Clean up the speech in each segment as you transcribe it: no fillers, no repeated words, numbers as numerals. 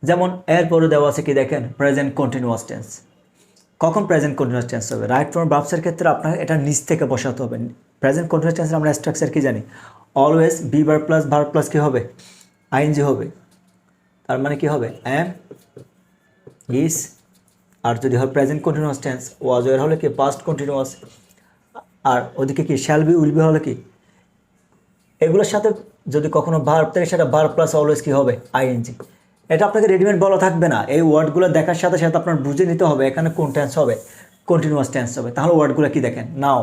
যেমন এরপরে দেওয়া আছে কি দেখেন, প্রেজেন্ট কন্টিনিউয়াস টেন্স। কখন প্রেজেন্ট কন্টিনিউয়াস টেন্স হবে? রাইট ফর্ম ভার্বসের ক্ষেত্রে আপনার এটা নিচ থেকে বসাতে হবে। প্রেজেন্ট কন্টিনিউয়াস টেন্সের আমরা স্ট্রাকচার কি জানি? Always be verb plus verb plus কি হবে? আইএনজি হবে। তার মানে কি হবে? M, is. আর যদি হয় প্রেজেন্ট কন্টিনিউয়াস টেন্স, ওয়াজ এর হলে কি পাস্ট কন্টিনিউয়াস। আর ওদিকে কি শ্যাল বি, উইল বি হলে কি? এগুলোর সাথে যদি কখনো ভার্ব থাকে সেটা ভার্ব প্লাস অলওয়েজ কি হবে? আইএনজি। এটা আপনাকে রেডিমেড বলা থাকবে না, এই ওয়ার্ডগুলো দেখার সাথে সাথে আপনার বুঝে নিতে হবে এখানে কোন টেন্স হবে, কন্টিনিউয়াস টেন্স হবে। তাহলে ওয়ার্ডগুলো কি দেখেন, now,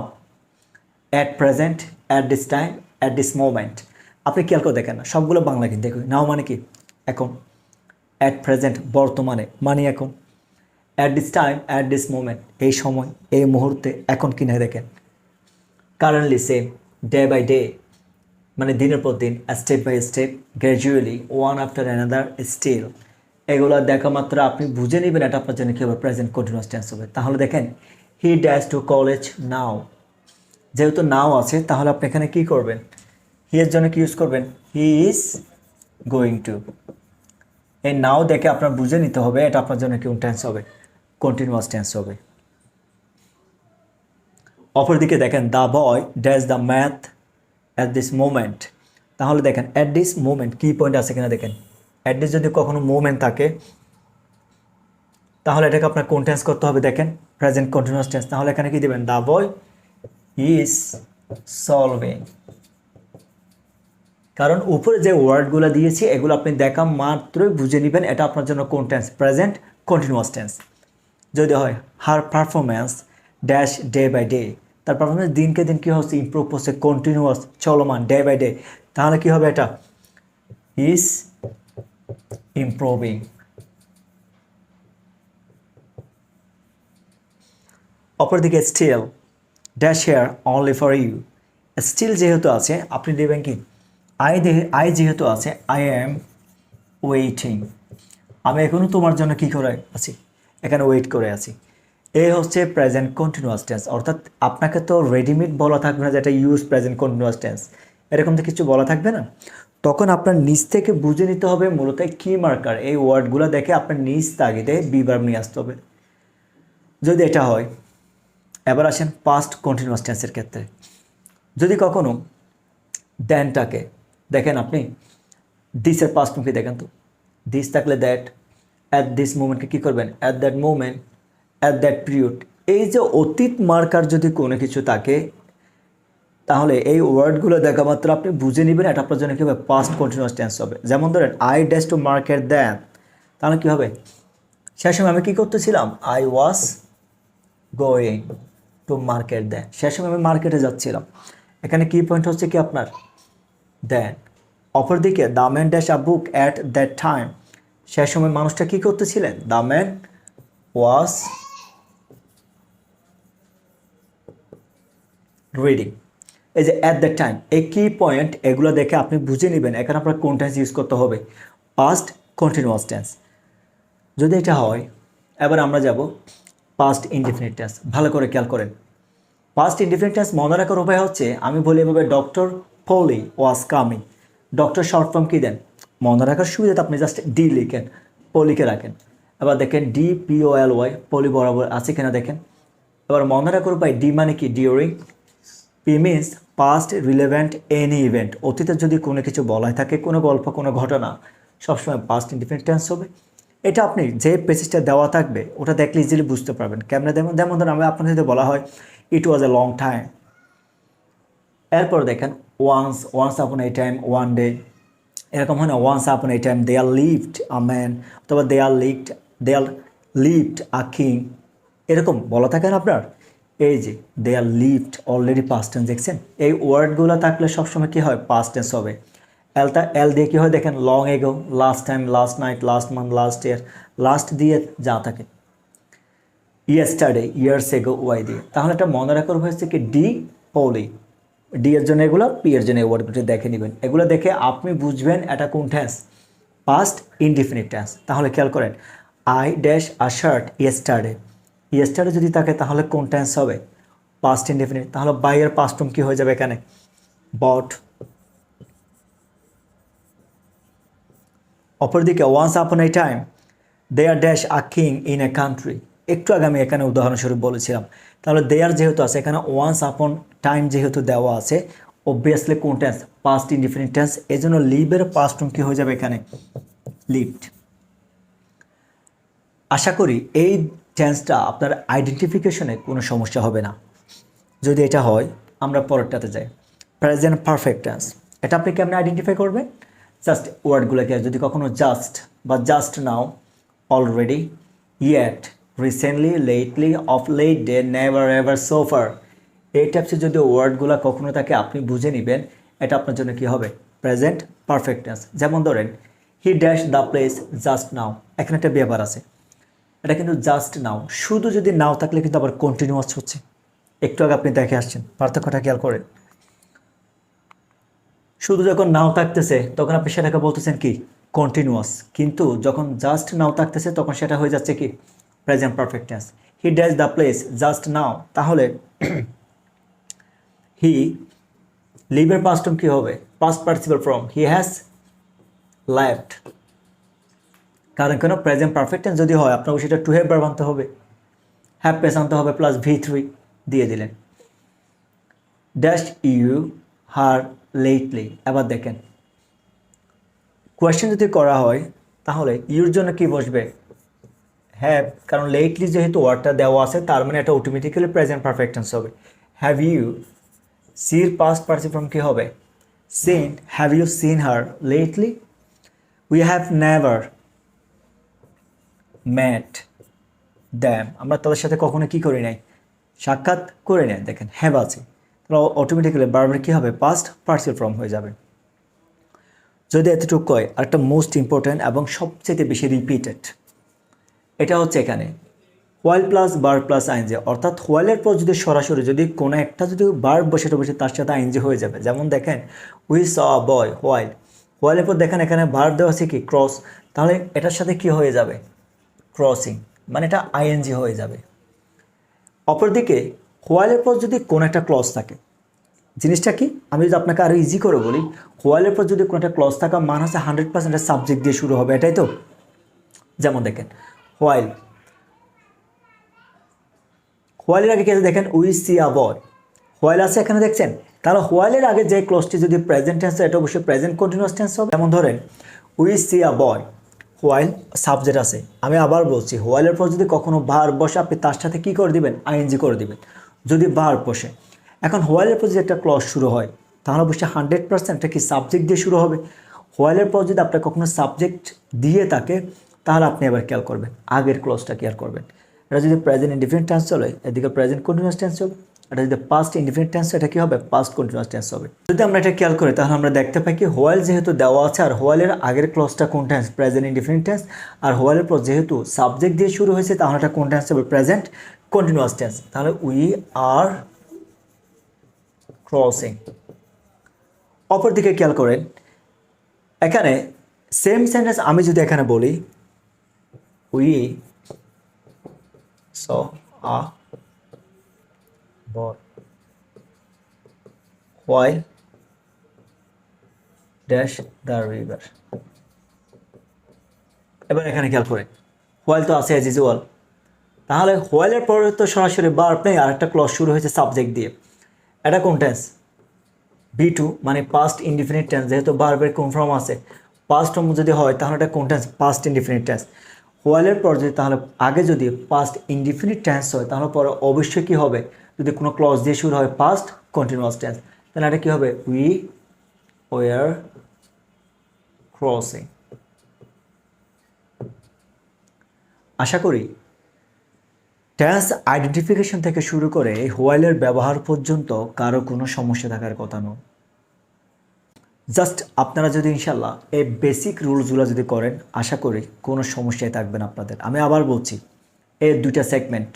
at present, at this time, at this moment. আপনি খেয়াল করে দেখেন না, সবগুলো বাংলা কিন্তু দেখুন। নাও মানে কি? এখন। অ্যাট প্রেজেন্ট বর্তমানে, মানে এখন। At this time, at this moment এই সময়, এই মুহূর্তে, এখন কিনা দেখেন। Currently same, day by day মানে দিনের পর দিন, step by step, gradually, one after another, still. এগুলো দেখা মাত্র আপনি বুঝে নেবেন এটা আপনার জন্য কী হবে, প্রেজেন্ট কন্টিনিউয়াস টেন্স হবে। তাহলে দেখেন, হি ড্যাশ টু কলেজ নাও। যেহেতু নাও আছে তাহলে আপনি এখানে কি করবেন? হি এর জন্য কি ইউজ করবেন? He is going to. এই নাও দেখে আপনার বুঝে নিতে হবে এটা আপনার জন্য কোন টেন্স হবে, কন্টিনিউয়াস টেন্স হবে। অপরদিকে দেখেন, the boy dash the math at this moment. তাহলে দেখেন অ্যাট দিস মোমেন্ট কি পয়েন্ট আছে কিনা দেখেন। অ্যাট দিস যদি কখনো মোমেন্ট থাকে তাহলে এটাকে আপনার কোন টেন্স করতে হবে দেখেন, প্রেজেন্ট কন্টিনিউয়াস টেন্স। তাহলে এখানে কি দিবেন? The boy is solving. কারণ উপরে যে ওয়ার্ডগুলো দিয়েছি এগুলো আপনি দেখা মাত্রই বুঝে নেবেন এটা আপনার জন্য কোন টেন্স, প্রেজেন্ট কন্টিনিউয়াস টেন্স। যদি হয় her performance dash day by day, তার পারফরমেন্স দিনকে দিন কী হচ্ছে, ইমপ্রুভ হচ্ছে, কন্টিনিউয়াস, চলমান, ডে বাই ডে। তাহলে কী হবে? এটা ইজ ইমপ্রুভিং। অপরদিকে still dash here only for you. Still যেহেতু আছে আপনি দেবেন কি, আই যেহেতু আছে, আই অ্যাম ওয়েটিং। আমি এখনও তোমার জন্য কি করে আছি, এখানে ওয়েট করে আছি। এই হচ্ছে প্রেজেন্ট কন্টিনিউয়াস টেন্স। অর্থাৎ আপনাকে তো রেডিমেড বলা থাকবে না যেটা ইউজ প্রেজেন্ট কন্টিনিউয়াস টেন্স, এরকম তো কিছু বলা থাকবে না। তখন আপনার নিজ থেকে বুঝে নিতে হবে মূলত কি মার্কার, এই ওয়ার্ডগুলো দেখে আপনার নিজ তাগিদে বি ভার্ব নিয়ে আসতে হবে। যদি এটা হয়, এবার আসেন পাস্ট কন্টিনিউয়াস টেন্সের ক্ষেত্রে। যদি কখনো দ্যানটাকে দেখেন, আপনি দিসের পাস্ট মুখে দেখেন তো, দিস থাকলে দ্যাট, অ্যাট দিস মোমেন্টকে কী করবেন? At that moment, at that period. এই যে অতীত মার্কার যদি কোনো কিছু থাকে তাহলে এই ওয়ার্ডগুলো দেখা মাত্র আপনি বুঝে নেবেন এটা আপনার জন্য কী হবে, পাস্ট কন্টিনিউয়াস টেন্স হবে। যেমন ধরেন I dash to market then, তাহলে কী হবে? সে সময় আমি কী করতেছিলাম? I was going to market then, সে সময় আমি মার্কেটে যাচ্ছিলাম। এখানে কি পয়েন্ট হচ্ছে কি আপনার, দেন। অপরদিকে the man dash a book at that time, সে সময় মানুষটা কী করতেছিলেন? The man was reading. এই যে অ্যাট দ্যাট টাইম, এই কি পয়েন্ট, এগুলো দেখে আপনি বুঝে নেবেন এখানে আপনার কোন টেন্স ইউজ করতে হবে, পাস্ট কন্টিনিউয়াস টেন্স। যদি এটা হয়, এবার আমরা যাব পাস্ট ইনডিফিনিট টেন্স। ভালো করে খেয়াল করেন, পাস্ট ইনডিফিনিট টেন্স মনে রাখার উপায় হচ্ছে, আমি বলি এভাবে, doctor Poly was coming. Doctor short form কী দেন? মনে রাখার সুবিধাতে আপনি জাস্ট ডি লিখেন, পলিকে রাখেন। এবার দেখেন DPOLY, পলি বরাবর আছে কিনা দেখেন। এবার মনে রাখার উপায়, ডি মানে কি? During. P means past relevant any event. অতীতে যদি কোনো কিছু বলাই থাকে, কোনো গল্প, কোনো ঘটনা, সবসময় পাস্ট ইনডিফিনিট টেন্স হবে। এটা আপনি যে পেজটা দেওয়া থাকবে ওটা দেখলে ইজিলি বুঝতে পারবেন। কেমনে যেমন ধরুন আমি আপনার সাথে বলা হয় ইট ওয়াজ এ লং টাইম, এরপর দেখেন once upon a time, one day. এরকম হয় না, once upon a time they R lived a man, অথবা দে আর লিভড আ কিং, এরকম বলা থাকেন আপনার। এই যে they R lived already past tense, দেখছেন এই ওয়ার্ডগুলো থাকলে সবসময় কী হয়, পাস্ট টেন্স হবে। এল দিয়ে কী হয় দেখেন, long ago, last time, last night, last month, last year, last দিয়ে যা থাকে। ইয়েস্টারডে, ইয়ার্স এগো, ওয়াই দিয়ে। তাহলে এটা মনে রাখার হয়েছে কি, ডি পলি। ডি এর জন্য এগুলো, পি এর জন্য এই ওয়ার্ডগুলো দেখে নেবেন। এগুলো দেখে আপনি বুঝবেন এটা কোন টেন্স, পাস্ট ইনডিফিনিট টেন্স। তাহলে খেয়াল করেন, I dash a shirt yesterday, yesterday যদি থাকে তাহলে কোন টেন্স হবে, পাস্ট ইনডিফিনিট। তাহলে বাই এর পাস্ট ফর্ম কী হয়ে যাবে এখানে, বট। অপরদিকে once upon a time there dash a king in a country, একটু আগে আমি এখানে উদাহরণস্বরূপ বলেছিলাম। তাহলে দেয়ার যেহেতু আছে এখানে ওয়ান্স আপন টাইম যেহেতু দেওয়া আছে, অবভিয়াসলি কোন টেন্স? Past indefinite tense. এই জন্য লিভের পাস্ট ফর্ম কি হয়ে যাবে এখানে? লিভড। আশা করি এই টেন্সটা আপনার আইডেন্টিফিকেশনে কোনো সমস্যা হবে না। যদি এটা হয় আমরা পরেরটাতে যাই, প্রেজেন্ট পারফেক্ট টেন্স। এটা আপনি কেমনে আইডেন্টিফাই করবেন? জাস্ট ওয়ার্ডগুলোকে যদি কখনো জাস্ট বা just now, already, yet, recently, lately, of late, day, never, ever, so far, এই টাইপসের যদি ওয়ার্ডগুলো কখনো থাকে আপনি বুঝে নেবেন এটা আপনার জন্য কি হবে? Present perfect tense. যেমন ধরেন he dash the place just now, এখানে একটা ব্যাপার আছে, এটা কিন্তু জাস্ট নাও। শুধু যদি নাও থাকলে কিন্তু আবার কন্টিনিউয়াস হচ্ছে। একটু আগে আপনি দেখে আসছেন, পার্থক্যটা খেয়াল করেন। শুধু যখন নাও থাকতেছে তখন আপনি সেটাকে বলতেছেন কি? কন্টিনিউয়াস। কিন্তু যখন জাস্ট নাও থাকতেছে তখন সেটা হয়ে যাচ্ছে কি? Present perfect tense. He dash the place just now, তাহলে হি লিভের পাস্ট ফর্ম কি হবে? Past participle form he has left. কারণ কেন? প্রেজেন্ট পারফেক্ট টেন্স যদি হয় আপনাকে সেটা টু হ্যাভ ভার্ব আনতে হবে, হ্যাভ পেস আনতে হবে, প্লাস V3 দিয়ে দিলেন। Dash you her lately. এবার দেখেন কোয়েশ্চেন যদি করা হয় তাহলে ইউর জন্য কি বসবে? হ্যাভ, কারণ লেটলি যেহেতু ওয়ার্ডটা দেওয়া আছে তার মানে এটা অটোমেটিক্যালি প্রেজেন্ট পারফেক্ট টেন্স হবে। হ্যাভ ইউ, সির পাস্ট পার্টিসিপল ফর্ম কি হবে? Seen. Have you seen her lately? We have never met them, আমরা তাদের সাথে কখনো কি করি নাই? সাক্ষাৎ করে নেয়। দেখেন হ্যাভ আছে, তাহলে অটোমেটিক্যালি বারবার কী হবে? পাস্ট পার্সিয়াল ফর্ম হয়ে যাবে। যদি এতটুকু কয়, আরেকটা মোস্ট ইম্পর্ট্যান্ট এবং সবচেয়ে বেশি রিপিটেড, এটা হচ্ছে এখানে while plus verb plus ING, অর্থাৎ হোয়াইলের পর যদি সরাসরি যদি কোনো একটা যদি ভার্ব বসে তার সাথে আইএনজি হয়ে যাবে। যেমন দেখেন we saw a boy, while, হোয়াইলের পর দেখেন এখানে ভার্ব দেওয়া আছে কি? ক্রস, তাহলে এটার সাথে কি হয়ে যাবে? ক্রসিং, মানে এটা আইএনজি হয়ে যাবে। অপরদিকে হোয়াইলের পর যদি কোনো একটা ক্লজ থাকে, জিনিসটা কি? আমি যদি আপনাকে আরও ইজি করে বলি, হোয়াইলের পর যদি কোনো একটা ক্লজ থাকা মান হচ্ছে 100% সাবজেক্ট দিয়ে শুরু হবে, এটাই তো। যেমন দেখেন হোয়াইল, হোয়াইলের আগে কে দেখেন? We see a boy, while আছে এখানে দেখছেন। তাহলে হোয়াইলের আগে যে ক্লজটি যদি প্রেজেন্ট টেন্স হয় এটা অবশ্যই প্রেজেন্ট কন্টিনিউয়াস টেন্স হবে। যেমন ধরেন we see a boy, while subject আছে। আমি আবার বলছি হোয়াইলের পর যদি কখনো ভার্ব বসে আপনি তার সাথে কি করে দিবেন? আইএনজি করে দিবেন যদি ভার্ব বসে। এখন হোয়াইলের পর যদি একটা ক্লজ শুরু হয় তাহলে অবশ্যই 100% এটা কি? সাবজেক্ট দিয়ে শুরু হবে। হোয়াইলের পর যদি আপনার কখনো সাবজেক্ট দিয়ে থাকে তাহলে আপনি এবার খেয়াল করবেন আগের ক্লজটা কেয়ার করবেন। এটা যদি প্রেজেন্ট ইনডিফিনিট টেন্স চলে এদিকে প্রেজেন্ট কন্টিনিউয়াস টেন্স হবে, এটা যদি পাস্ট ইনডিফিনিট টেন্স এটা কি হবে? পাস্ট কন্টিনিউয়াস টেন্স হবে। যদি আমরা এটা খেয়াল করি তাহলে আমরা দেখতে পাই কি হোয়াইল যেহেতু দেওয়া আছে আর হোয়াইলের আগের ক্লজটা কোন টেন্স? Present indefinite tense. আর হোয়াইলের পর যেহেতু সাবজেক্ট দিয়ে শুরু হয়েছে তাহলে এটা কোন টেন্স হবে? Present continuous tense. তাহলে উই আর ক্রসিং। অপরদিকে খেয়াল করেন এখানে সেম সেন্টেন্স আমি যদি এখানে বলি we saw a boy while dash the river. এবার এখানে খেয়াল করে হোয়াইল তো আছে অ্যাজ ইউজুয়াল, তাহলে হোয়াইলের পরে তো সরাসরি ভার্ব নেই, আর একটা ক্লজ শুরু হয়েছে সাবজেক্ট দিয়ে। এটা কোন টেন্স? B2, মানে পাস্ট ইনডিফিনিট টেন্স। যেহেতু ভার্বের কোন ফর্ম আছে? পাস্ট ফর্ম যদি হয় তাহলে এটা কোন টেন্স? Past indefinite tense. হোয়াইলের পর যদি তাহলে আগে যদি পাস্ট ইনডিফিনিট টেন্স হয় তাহলে পরে অবশ্যই কি হবে? যদি কোনো ক্লজ দিয়ে শুরু হয় পাস্ট কন্টিনিউয়াস টেন্স, তাহলে এটা কি হবে? We were crossing. আশা করি টেন্স আইডেন্টিফিকেশন থেকে শুরু করে হোয়াইলের ব্যবহার পর্যন্ত কারো কোনো সমস্যা থাকার কথা নয়। জাস্ট আপনারা যদি ইনশাল্লাহ এই বেসিক রুলসগুলো যদি করেন আশা করি কোনো সমস্যাই থাকবে না আপনাদের। আমি আবার বলছি এই দুইটা সেগমেন্ট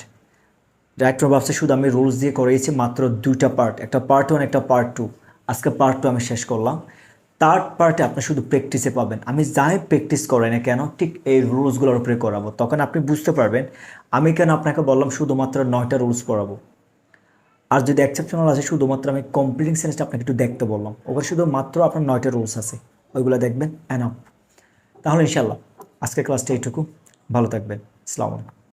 ডাইরেক্টর ভাবছে শুধু আমি রুলস দিয়ে করেছি মাত্র দুইটা পার্ট, একটা পার্ট 1 একটা পার্ট 2। আজকে পার্ট 2 আমি শেষ করলাম। থার্ড পার্টে আপনি শুধু প্র্যাকটিসে পাবেন। আমি যাই প্র্যাকটিস করাই না কেন ঠিক এই রুলসগুলোর উপরে করাবো, তখন আপনি বুঝতে পারবেন আমি কেন আপনাকে বললাম শুধুমাত্র 9টা রুলস পড়াবো। আর যদি এক্সেপশনাল আছে শুধুমাত্র আমি কমপ্লিটিং সেন্টেন্সটা আপনাকে একটু দেখতে বললাম, ওখানে শুধুমাত্র আপনার 9টা রুলস আছে, ওইগুলো দেখবেন এনাফ। তাহলে ইনশাল্লাহ আজকের ক্লাসটা এইটুকু। ভালো থাকবেন। আসসালামু আলাইকুম।